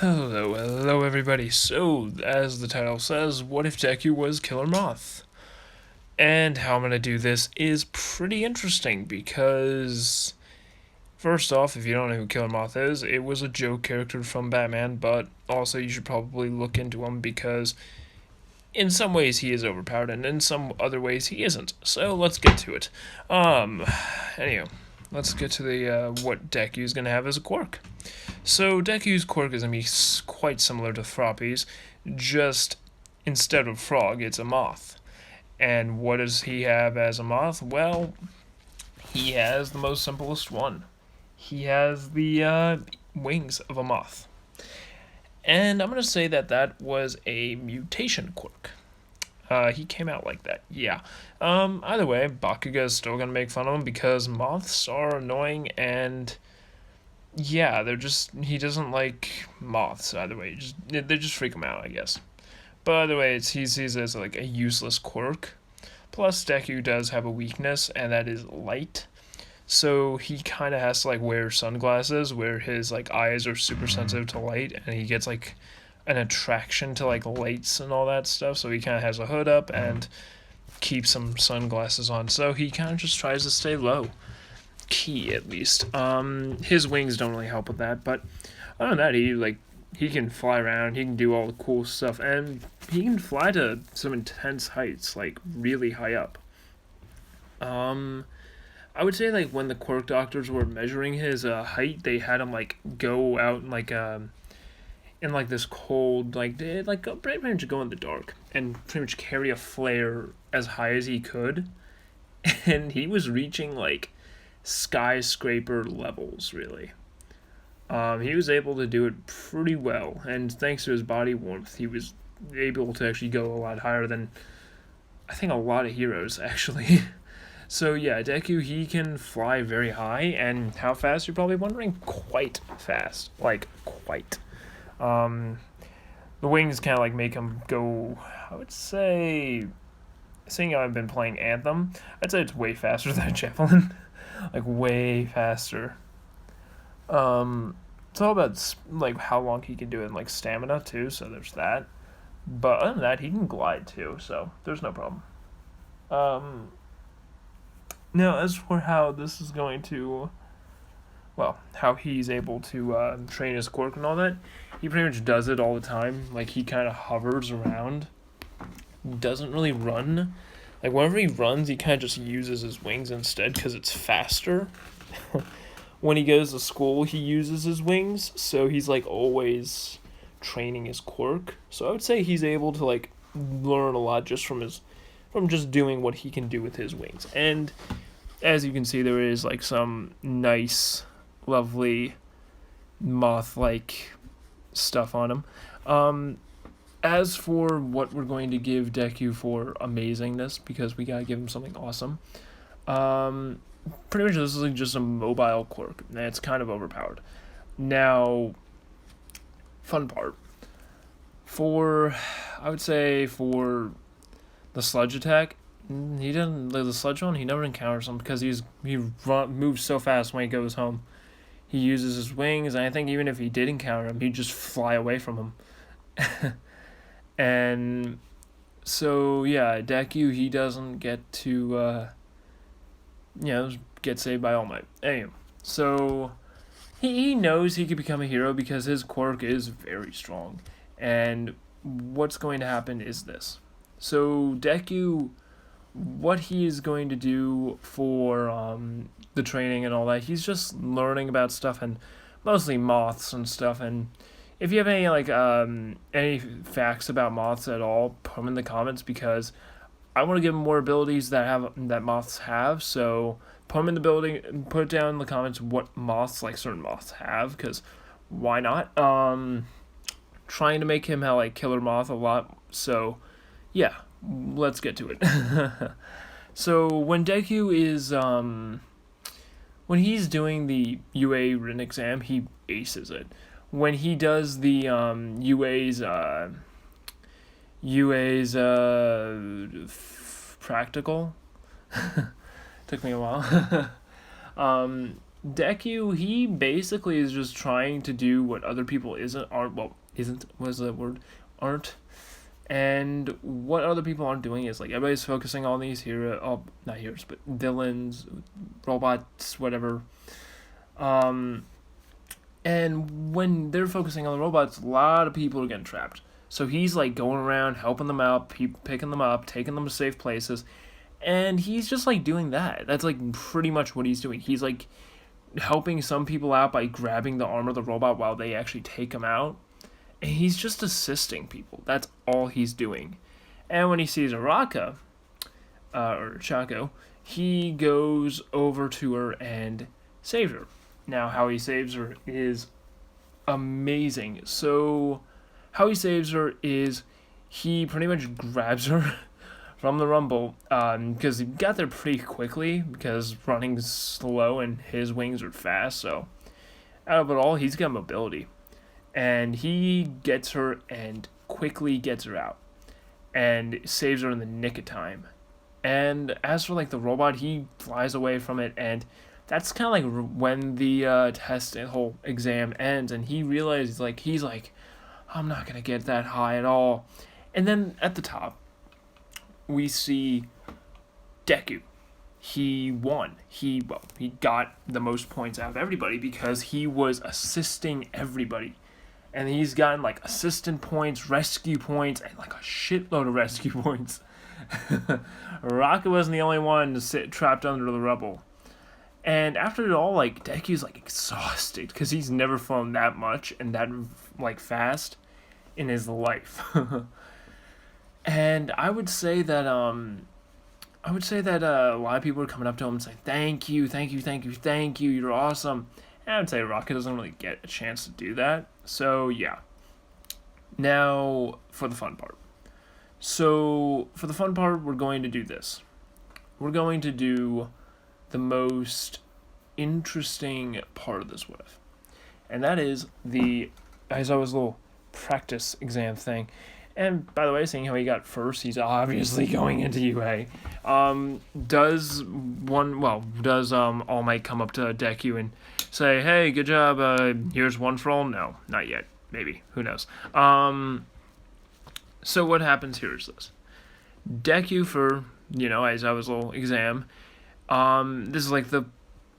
Hello everybody. So, as the title says, what if Deku was Killer Moth? And how I'm going to do this is pretty interesting because, first off, if you don't know who Killer Moth is, it was a joke character from Batman, but also you should probably look into him because in some ways he is overpowered and in some other ways he isn't. So, let's get to it. Anyway, let's get to the what Deku's going to have as a quirk. So Deku's quirk is going to be quite similar to Froppy's, just instead of frog, it's a moth. And what does he have as a moth? Well, he has the most simplest one. He has the wings of a moth. And I'm going to say that that was a mutation quirk. He came out like that, yeah. Either way, Bakuga is still going to make fun of him because moths are annoying and... yeah, he doesn't like moths either way. They just freak him out, I guess. But either way, he sees it as like a useless quirk. Plus, Deku does have a weakness, and that is light. So he kind of has to like wear sunglasses where his like eyes are super sensitive to light, and he gets like an attraction to like lights and all that stuff. So he kind of has a hood up and keeps some sunglasses on. So he kind of just tries to stay low. Key at least. His wings don't really help with that, but other than that, he can fly around, he can do all the cool stuff, and he can fly to some intense heights, like really high up. I would say like when the quirk doctors were measuring his height, they had him like go out and like in like this cold they like pretty much go in the dark and pretty much carry a flare as high as he could, and he was reaching like skyscraper levels, really. He was able to do it pretty well, and thanks to his body warmth, he was able to actually go a lot higher than I think a lot of heroes, actually. So yeah, Deku, he can fly very high, and how fast, you're probably wondering? Quite fast. Like, quite. The wings kind of like make him go, I would say, seeing I've been playing Anthem, I'd say it's way faster than a javelin. Like way faster. It's all about like how long he can do it and like stamina too. So there's that. But other than that, he can glide too. So there's no problem. Now as for how this is going to, well, how he's able to train his quirk and all that, he pretty much does it all the time. Like he kind of hovers around. Doesn't really run. Like, whenever he runs, he kind of just uses his wings instead because it's faster. When he goes to school, he uses his wings, so he's, like, always training his quirk. So I would say he's able to, like, learn a lot just from just doing what he can do with his wings. And as you can see, there is, like, some nice, lovely moth-like stuff on him. As for what we're going to give Deku for amazingness, because we gotta give him something awesome, pretty much this is like just a mobile quirk, and it's kind of overpowered. Now, fun part. I would say for the sludge attack, he doesn't, like the sludge one, he never encounters him because he moves so fast when he goes home. He uses his wings, and I think even if he did encounter him, he'd just fly away from him. And so, yeah, Deku, he doesn't get to, get saved by All Might. Anyway, so he knows he could become a hero because his quirk is very strong. And what's going to happen is this. So, Deku, what he is going to do for the training and all that, he's just learning about stuff and mostly moths and stuff, and if you have any facts about moths at all, put them in the comments because I want to give them more abilities that moths have. So put them in the building, put it down in the comments what moths, like certain moths, have, because why not? Trying to make him have like Killer Moth a lot. So yeah, let's get to it. So when Deku is when he's doing the UA written exam, he aces it. When he does the UA's practical, took me a while. Deku, he basically is just trying to do what other people isn't was the word aren't, and what other people aren't doing is like everybody's focusing on these not heroes, but villains, robots, whatever. Um, and when they're focusing on the robots, a lot of people are getting trapped. So he's like going around helping them out, picking them up, taking them to safe places, and he's just like doing that. That's like pretty much what he's doing. He's like helping some people out by grabbing the arm of the robot while they actually take him out. And he's just assisting people. That's all he's doing. And when he sees Araka, or Chaco, he goes over to her and saves her. Now, how he saves her is amazing. So, how he saves her is he pretty much grabs her from the rumble, because he got there pretty quickly, because running's slow and his wings are fast, so out of it all, he's got mobility. And he gets her and quickly gets her out and saves her in the nick of time. And as for like the robot, he flies away from it, and that's kind of like when the test and whole exam ends, and he realizes he's like, I'm not gonna get that high at all. And then at the top, we see Deku. He won. He got the most points out of everybody because he was assisting everybody. And he's gotten like assistant points, rescue points, and like a shitload of rescue points. Rocket wasn't the only one to sit trapped under the rubble. And after it all, like Deku's like exhausted because he's never flown that much and that like fast in his life. And I would say that a lot of people are coming up to him and saying, "Thank you, thank you, thank you, thank you. You're awesome." And I would say Rocket doesn't really get a chance to do that. So yeah. Now for the fun part. So for the fun part, we're going to do this. We're going to do the most interesting part of this what if, and that is as always, little practice exam thing. And by the way, seeing how he got first, he's obviously going into UA. Does All Might come up to Deku and say, "Hey, good job, here's one for all"? No, not yet. Maybe. Who knows? So what happens here is this. Deku, for, as I was little exam, this is like the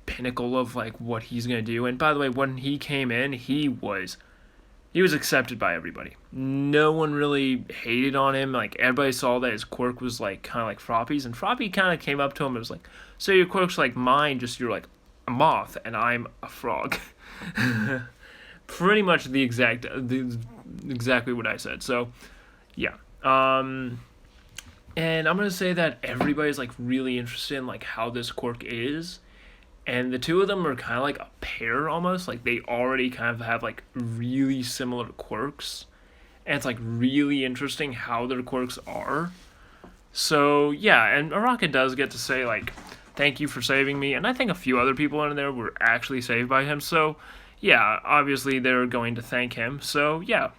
pinnacle of like what he's going to do. And by the way, when he came in, he was accepted by everybody. No one really hated on him. Like, everybody saw that his quirk was like kind of like Froppy's, and Froppy kind of came up to him and was like, "So your quirk's like mine, just you're like a moth and I'm a frog." Pretty much exactly what I said. So, yeah. And I'm gonna say that everybody's like really interested in like how this quirk is. And the two of them are kind of like a pair almost. Like, they already kind of have like really similar quirks. And it's like really interesting how their quirks are. So, yeah, and Araka does get to say like, "Thank you for saving me." And I think a few other people in there were actually saved by him. So, yeah, obviously they're going to thank him. So, yeah.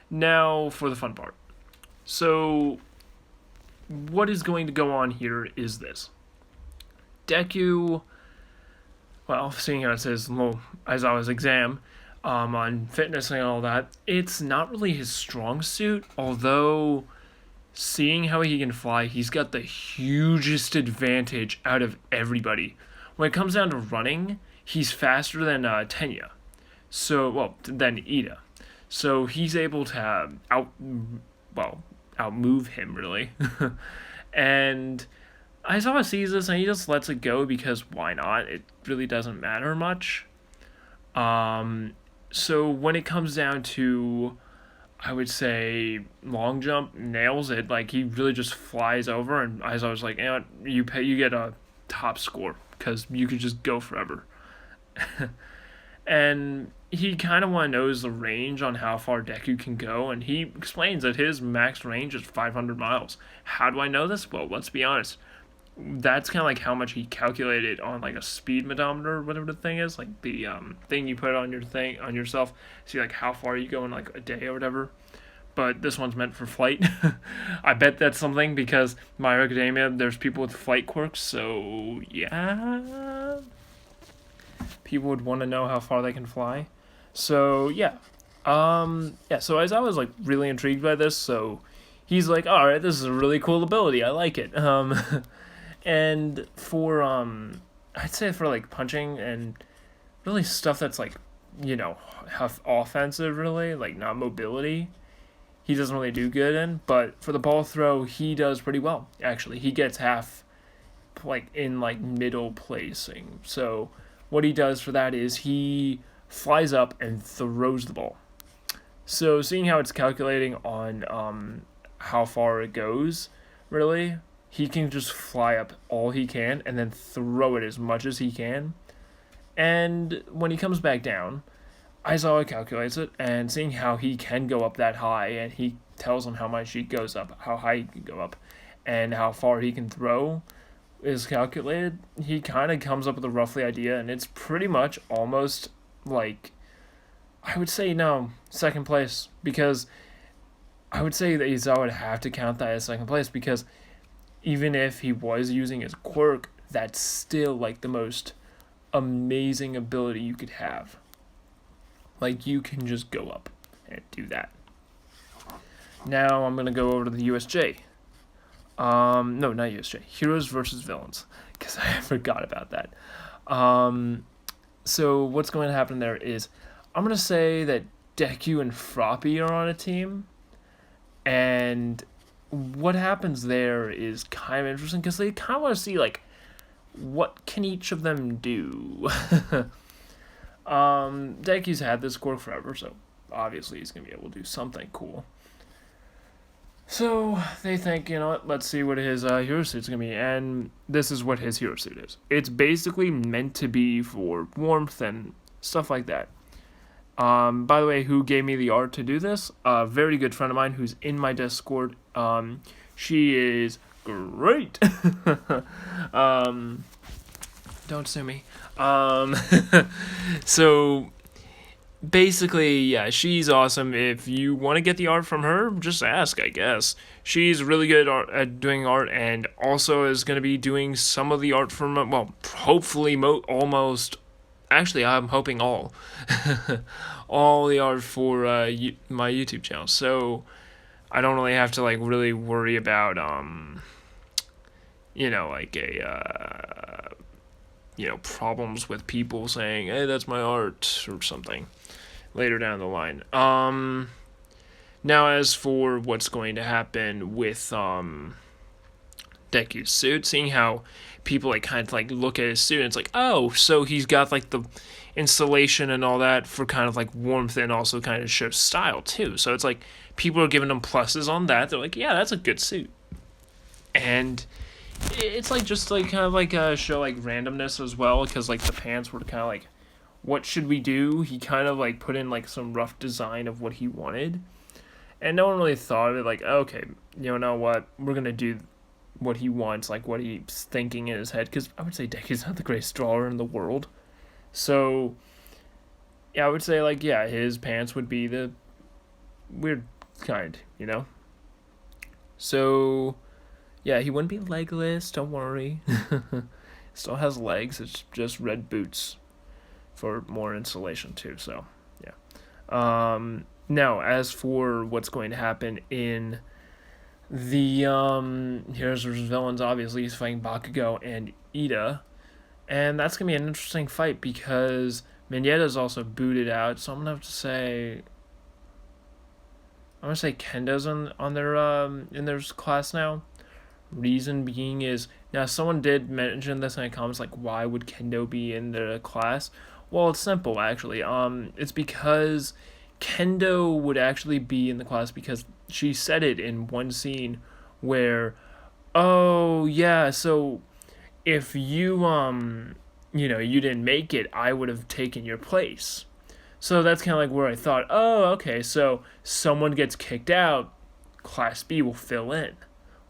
Now for the fun part. So, what is going to go on here is this. Deku... Well, seeing how it says, as I was exam, on fitness and all that, it's not really his strong suit, although seeing how he can fly, he's got the hugest advantage out of everybody. When it comes down to running, he's faster than Tenya. Than Ida. So he's able to outmove him, really. And Aizawa sees this and he just lets it go because why not? It really doesn't matter much. So when it comes down to, I would say, long jump, nails it. Like, he really just flies over, and Aizawa's like, you get a top score because you could just go forever. And he kind of knows the range on how far Deku can go, and he explains that his max range is 500 miles. How do I know this? Well, let's be honest. That's kind of like how much he calculated on like a speed medometer or whatever the thing is, like the thing you put on yourself, see like how far you go in like a day or whatever. But this one's meant for flight. I bet that's something because My Hero Academia, there's people with flight quirks, so yeah. people would want to know how far they can fly. So yeah, yeah. So as I was like really intrigued by this, so he's like, all right, this is a really cool ability. I like it. And for I'd say for like punching and really stuff that's like, have offensive really, like not mobility. He doesn't really do good in, but for the ball throw, he does pretty well. Actually, he gets half, like in like middle placing. So what he does for that is he flies up and throws the ball. So seeing how it's calculating on how far it goes, really, he can just fly up all he can and then throw it as much as he can. And when he comes back down, Aizawa calculates it, and seeing how he can go up that high, and he tells him how much he goes up, how high he can go up, and how far he can throw is calculated, he kind of comes up with a roughly idea, and it's pretty much almost like, I would say no, second place, because I would say that Aizawa would have to count that as second place, because even if he was using his quirk, that's still like the most amazing ability you could have. Like, you can just go up and do that. Now I'm going to go over to the USJ. No, not USJ. Heroes versus Villains, because I forgot about that. So what's going to happen there is, I'm going to say that Deku and Froppy are on a team. And what happens there is kind of interesting, because they kind of want to see, like, what can each of them do? Deku's had this quirk forever, so obviously he's going to be able to do something cool. So they think, you know what, let's see what his hero suit's going to be, and this is what his hero suit is. It's basically meant to be for warmth and stuff like that. By the way, who gave me the art to do this? A very good friend of mine who's in my Discord. She is great. Don't sue me. So basically, yeah, she's awesome. If you want to get the art from her, just ask, I guess. She's really good at doing art, and also is going to be doing some of the art from, well, hopefully almost, actually, I'm hoping all the art for my YouTube channel. So I don't really have to like really worry about like a problems with people saying, hey, that's my art or something later down the line. Now as for what's going to happen with Deku's suit, seeing how people like kind of like look at his suit and it's like, oh, so he's got like the installation and all that for kind of like warmth and also kind of shows style too. So it's like people are giving him pluses on that. They're like, yeah, that's a good suit. And it's like just like kind of like show like randomness as well, because like the pants were kind of like, what should we do? He kind of like put in like some rough design of what he wanted, and no one really thought of it like, okay, you know what, we're gonna do what he wants, like what he's thinking in his head, because I would say Deku's not the greatest drawer in the world. So yeah, I would say like, yeah, his pants would be the weird kind, So yeah, he wouldn't be legless, don't worry. Still has legs, it's just red boots for more insulation too, so yeah. Now, as for what's going to happen in the Heroes vs. Villains, obviously he's fighting Bakugo and Ida, and that's going to be an interesting fight because Mineta's also booted out, so I'm going to have to say, Kendo's on their in their class now. Reason being is, now someone did mention this in the comments, like, why would Kendo be in the class? Well, it's simple, actually. It's because Kendo would actually be in the class because she said it in one scene where, oh, yeah, so if you, you didn't make it, I would have taken your place. So that's kind of like where I thought, oh, okay, so someone gets kicked out, Class B will fill in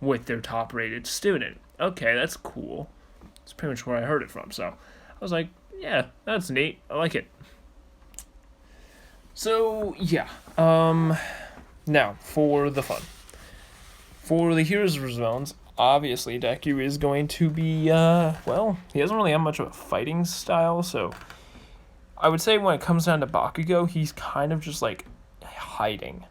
with their top-rated student. Okay, that's cool. That's pretty much where I heard it from. So I was like, yeah, that's neat. I like it. So, yeah. Now, for the fun. For the Heroes vs. Villains, obviously Deku is going to be, he doesn't really have much of a fighting style, so I would say when it comes down to Bakugo, he's kind of just like hiding.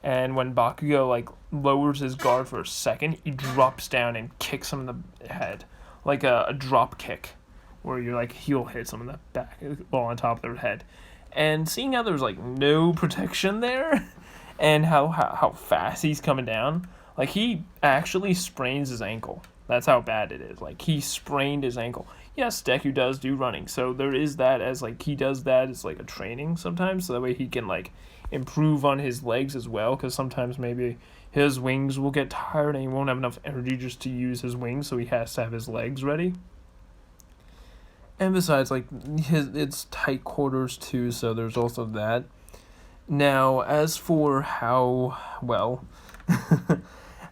And when Bakugo like lowers his guard for a second, he drops down and kicks him in the head, like a drop kick, where your like heel hits them in the back, well on top of their head. And seeing how there's like no protection there, and how fast he's coming down, like he actually sprains his ankle. That's how bad it is. Like he sprained his ankle. Yes, Deku does do running, so there is that as like he does that as like a training sometimes, so that way he can like improve on his legs as well, because sometimes maybe his wings will get tired and he won't have enough energy just to use his wings, so he has to have his legs ready. And besides, like it's tight quarters too, so there's also that. Now, as for how well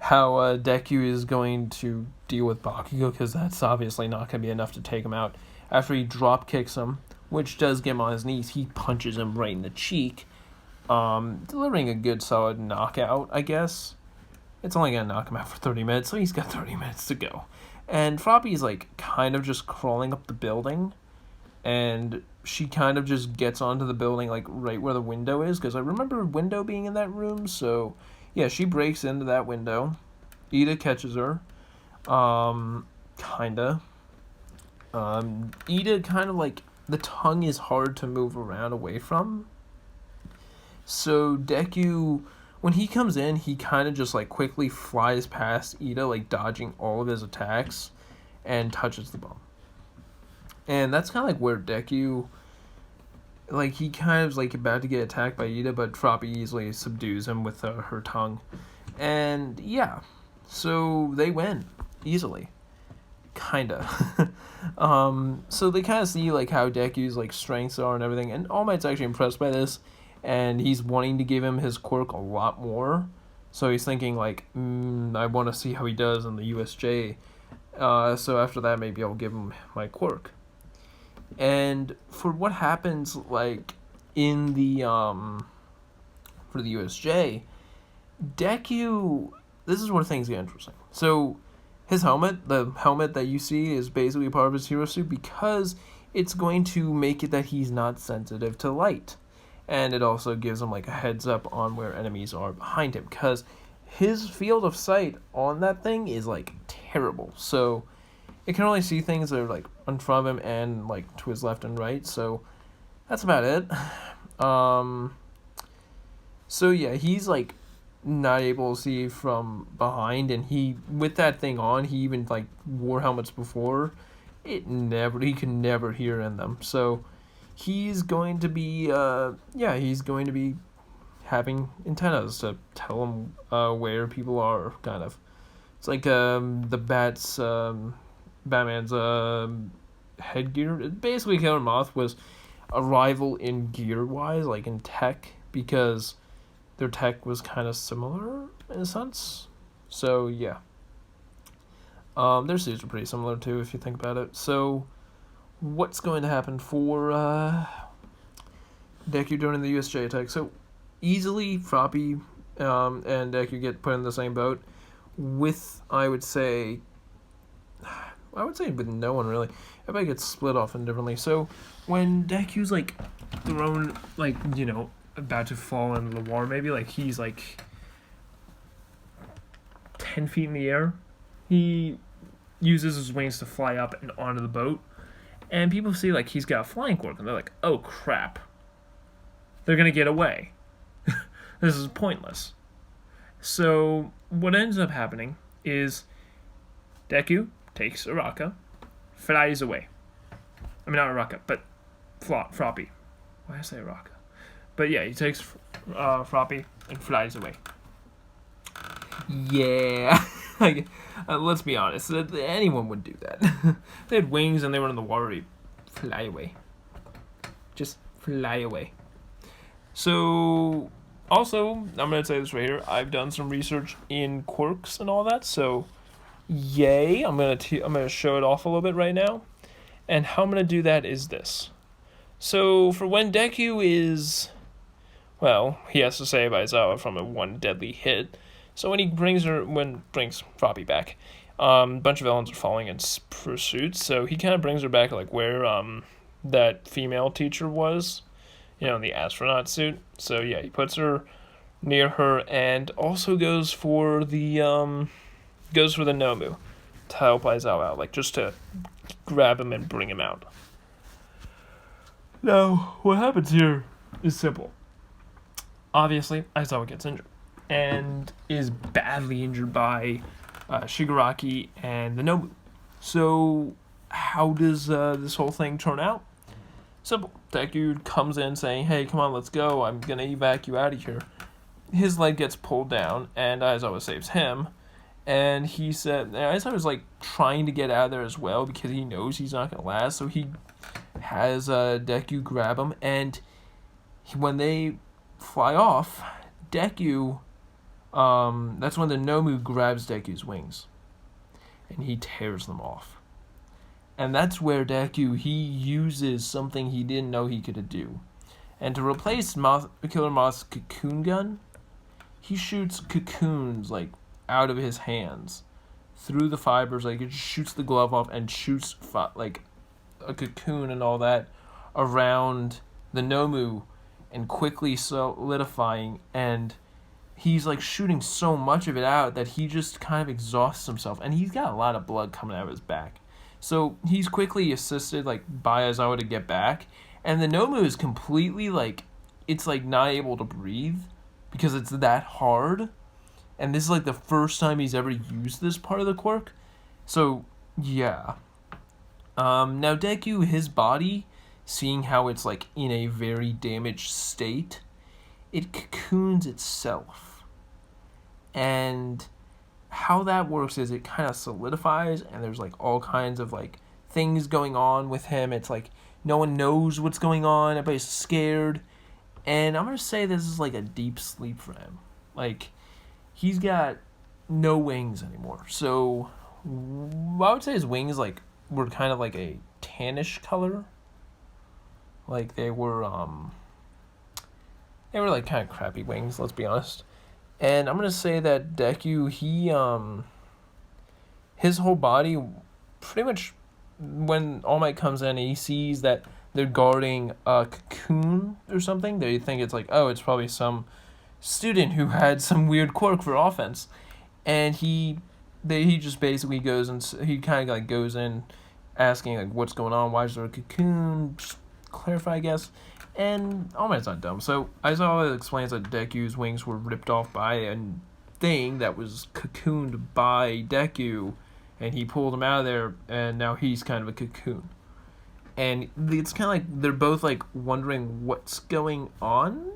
how Deku is going to deal with Bakugo, because that's obviously not going to be enough to take him out. After he drop kicks him, which does get him on his knees, he punches him right in the cheek, delivering a good solid knockout, I guess. It's only going to knock him out for 30 minutes, so he's got 30 minutes to go. And Froppy's like kind of just crawling up the building, and she kind of just gets onto the building like right where the window is, because I remember window being in that room, so yeah, she breaks into that window. Ida catches her. Kinda. Ida kind of like, the tongue is hard to move around away from. So Deku, when he comes in, he kind of just like quickly flies past Ida, like dodging all of his attacks, and touches the bomb. And that's kind of like where Deku, like he kind of is like about to get attacked by Ida, but Froppy easily subdues him with her tongue. And yeah, so they win easily. Kinda. So they kind of see like how Deku's like strengths are and everything, and All Might's actually impressed by this, and he's wanting to give him his quirk a lot more. So he's thinking like, I want to see how he does in the USJ. So after that, maybe I'll give him my quirk. And for what happens like in the for the USJ, Deku, this is where things get interesting. So his helmet, the helmet that you see, is basically part of his hero suit, because it's going to make it that he's not sensitive to light. And it also gives him like a heads up on where enemies are behind him, because his field of sight on that thing is like terrible. So it can only see things that are like in front of him and like to his left and right. So that's about it. So yeah, he's like not able to see from behind, and he, with that thing on, he even like wore helmets before. He can never hear in them. So he's going to be he's going to be having antennas to tell him where people are, kind of. It's like the Batman's headgear. Basically, Killer Moth was a rival in gear-wise, like in tech, because their tech was kind of similar in a sense. So, yeah. Their suits are pretty similar, too, if you think about it. So, what's going to happen for Deku during the USJ attack? So, easily, Froppy and Deku get put in the same boat with, I would say with no one, really. Everybody gets split off indifferently. So, when Deku's, like, thrown, like, you know, about to fall into the water, maybe, like, he's, like, 10 feet in the air, he uses his wings to fly up and onto the boat, and people see, like, he's got a flying quirk, and they're like, oh, crap. They're gonna get away. This is pointless. So, what ends up happening is Deku takes Araka, flies away. I mean, not Araka, but Froppy. Why did I say Araka? But yeah, he takes Froppy and flies away. Yeah. Let's be honest. Anyone would do that. They had wings and they were in the water. He'd fly away. Just fly away. So, also, I'm going to say this right here. I've done some research in quirks and all that, so yay. I'm gonna show it off a little bit right now. And how I'm going to do that is this. So, for when Deku is, well, he has to save Aizawa from a one deadly hit. So when he brings Froppy back, a bunch of villains are following in pursuit. So he kind of brings her back like where that female teacher was, in the astronaut suit. So yeah, he puts her near her and also goes for the Nomu to help Aizawa out, like just to grab him and bring him out. Now, what happens here is simple. Obviously, Aizawa gets injured and is badly injured by Shigaraki and the Nomu. So, how does this whole thing turn out? Simple. Deku comes in saying, "Hey, come on, let's go. I'm gonna evac you out of here." His leg gets pulled down, and Aizawa saves him. And he said, Aizawa was like trying to get out of there as well because he knows he's not gonna last. So he has Deku grab him, and when they fly off, Deku, that's when the Nomu grabs Deku's wings, and he tears them off. And that's where Deku, he uses something he didn't know he could do. And to replace Killer Moth's cocoon gun, he shoots cocoons, like, out of his hands. Through the fibers, like, it just shoots the glove off and shoots, like, a cocoon and all that around the Nomu and quickly solidifying. And he's, like, shooting so much of it out that he just kind of exhausts himself. And he's got a lot of blood coming out of his back. So he's quickly assisted, like, by Aizawa to get back. And the Nomu is completely, like, it's, like, not able to breathe because it's that hard. And this is, like, the first time he's ever used this part of the quirk. So, yeah. Now, Deku, his body, seeing how it's, like, in a very damaged state, it cocoons itself. And how that works is it kind of solidifies, and there's, like, all kinds of, like, things going on with him. It's, like, no one knows what's going on. Everybody's scared. And I'm going to say this is, like, a deep sleep for him. Like, he's got no wings anymore. So, I would say his wings, like, were kind of, like, a tannish color. Like, they were, like, kind of crappy wings, let's be honest. And I'm going to say that Deku, his whole body, pretty much, when All Might comes in and he sees that they're guarding a cocoon or something, they think it's like, oh, it's probably some student who had some weird quirk for offense. And he just basically goes and he kind of like goes in asking like what's going on, why is there a cocoon, just clarify I guess. And All Might's not dumb, so Aizawa explains that Deku's wings were ripped off by a thing that was cocooned by Deku, and he pulled him out of there, and now he's kind of a cocoon. And it's kind of like they're both like wondering what's going on,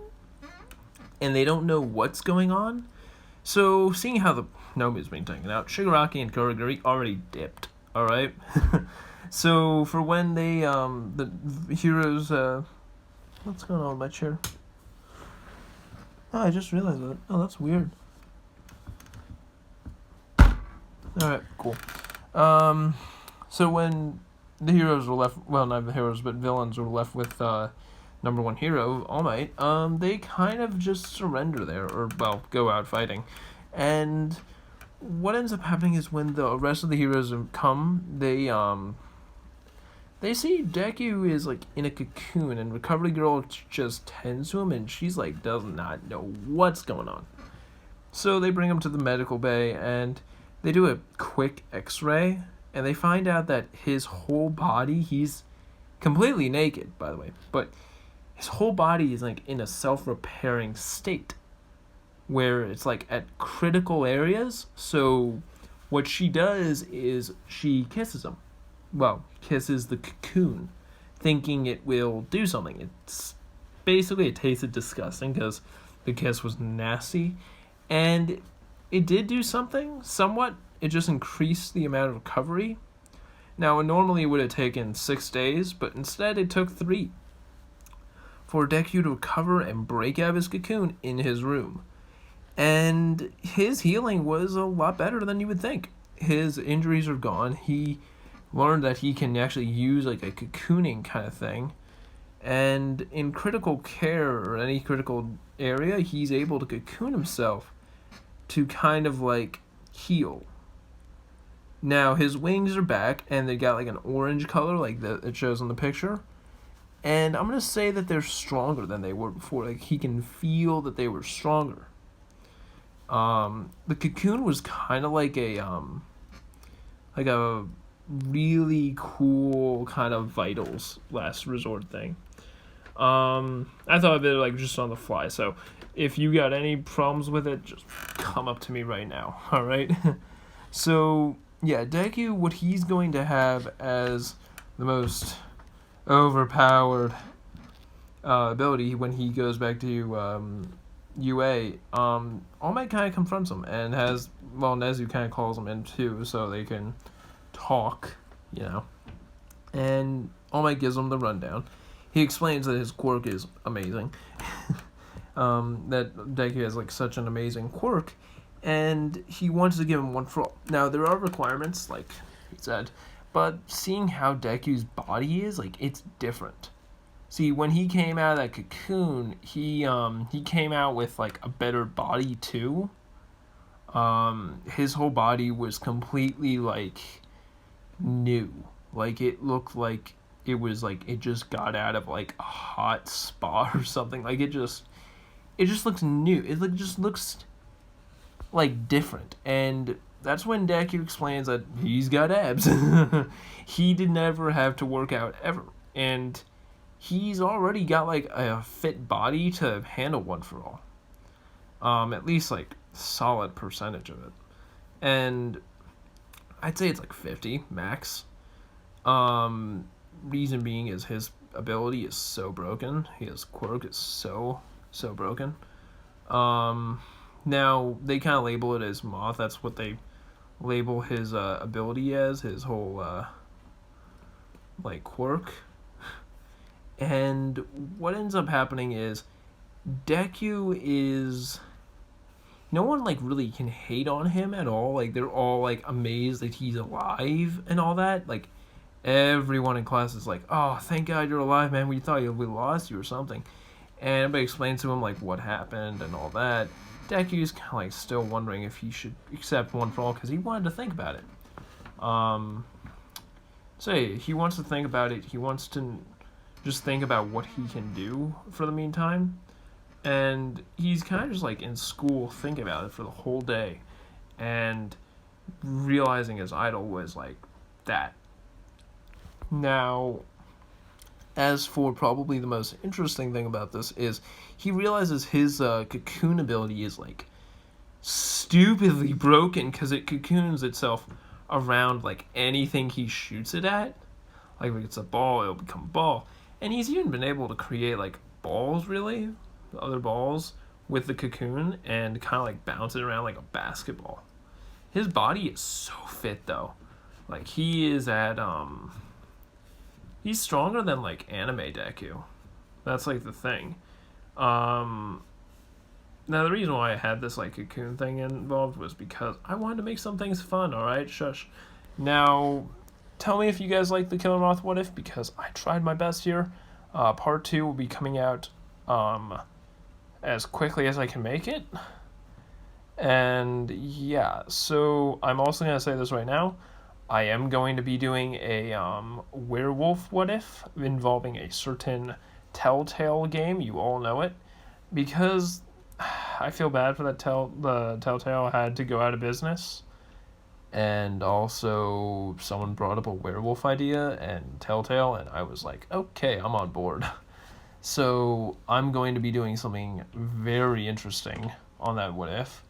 and they don't know what's going on. So seeing how the Nomu's being taken out, Shigaraki and Kurogiri already dipped. All right. So for when they the heroes what's going on with my chair? Oh, I just realized that. Oh, that's weird. Alright, cool. So when the heroes were left, well, not the heroes, but villains were left with number one hero, All Might, they kind of just surrender there, or, well, go out fighting. And what ends up happening is when the rest of the heroes come, they see Deku is, like, in a cocoon, and Recovery Girl just tends to him, and she's, like, does not know what's going on. So they bring him to the medical bay, and they do a quick x-ray, and they find out that his whole body, he's completely naked, by the way, but his whole body is, like, in a self-repairing state, where it's, like, at critical areas. So what she does is she kisses him. Well, kisses the cocoon, thinking it will do something. It's basically, it tasted disgusting because the kiss was nasty, and it did do something, somewhat. It just increased the amount of recovery. Now, normally it would have taken 6 days, but instead it took 3 for Deku to recover and break out of his cocoon in his room. And his healing was a lot better than you would think. His injuries are gone. He learned that he can actually use like a cocooning kind of thing, and in critical care or any critical area, he's able to cocoon himself to kind of like heal. Now his wings are back, and they got like an orange color like it shows in the picture, And I'm going to say that they're stronger than they were before. Like, he can feel that they were stronger. The cocoon was kind of like a really cool kind of vitals last resort thing. I thought of it like just on the fly. So if you got any problems with it, just come up to me right now. All right. So yeah, Deku, what he's going to have as the most overpowered ability when he goes back to UA, All Might kind of confronts him and has, well, Nezu kind of calls him in too, so they can talk, you know. And All Might gives him the rundown. He explains that his quirk is amazing. That Deku has like such an amazing quirk, and he wants to give him one for all. Now there are requirements, like he said, but seeing how Deku's body is, like it's different. See, when he came out of that cocoon, he came out with like a better body too. His whole body was completely like new. Like it looked like it was like it just got out of like a hot spa or something. Like it just looks new. It like just looks like different. And that's when Deku explains that he's got abs. He did never have to work out ever. And he's already got like a fit body to handle one for all. At least like solid percentage of it. And I'd say it's like 50 max. Reason being is his ability is so broken. His quirk is so broken. Now they kind of label it as Moth. That's what they label his ability as, his whole like quirk. And what ends up happening is Deku is, no one like really can hate on him at all. Like they're all like amazed that he's alive and all that. Like everyone in class is like, "Oh, thank God you're alive, man. We thought we lost you or something." And everybody explains to him like what happened and all that. Deku's kind of like still wondering if he should accept one for all because he wanted to think about it. So he wants to think about it. He wants to just think about what he can do for the meantime. And he's kind of just like in school thinking about it for the whole day and realizing his idol was like that. Now, as for probably the most interesting thing about this is he realizes his cocoon ability is like stupidly broken because it cocoons itself around like anything he shoots it at. Like if it's a ball, it'll become a ball. And he's even been able to create like balls, really, other balls with the cocoon and kind of like bounce it around like a basketball. His body is so fit though. Like he is at he's stronger than like anime Deku. That's like the thing. Now the reason why I had this like cocoon thing involved was because I wanted to make some things fun. All right, shush. Now, tell me if you guys like the Killer Moth What If, because I tried my best here. Part 2 will be coming out as quickly as I can make it. And yeah, so I'm also going to say this right now. I am going to be doing a werewolf What If involving a certain Telltale game. You all know it. Because I feel bad for that the Telltale had to go out of business. And also someone brought up a werewolf idea and Telltale, and I was like, okay, I'm on board. So I'm going to be doing something very interesting on that What If.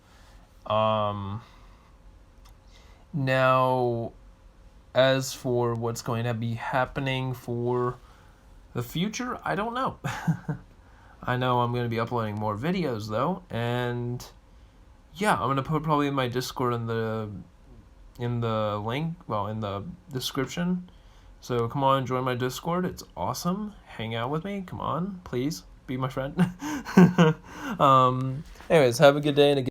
Now, as for what's going to be happening for the future, I don't know. I know I'm going to be uploading more videos though, and yeah, I'm going to put probably in my Discord in the link, well, in the description. So come on, join my Discord. It's awesome. Hang out with me. Come on, please be my friend. Anyways, have a good day and a good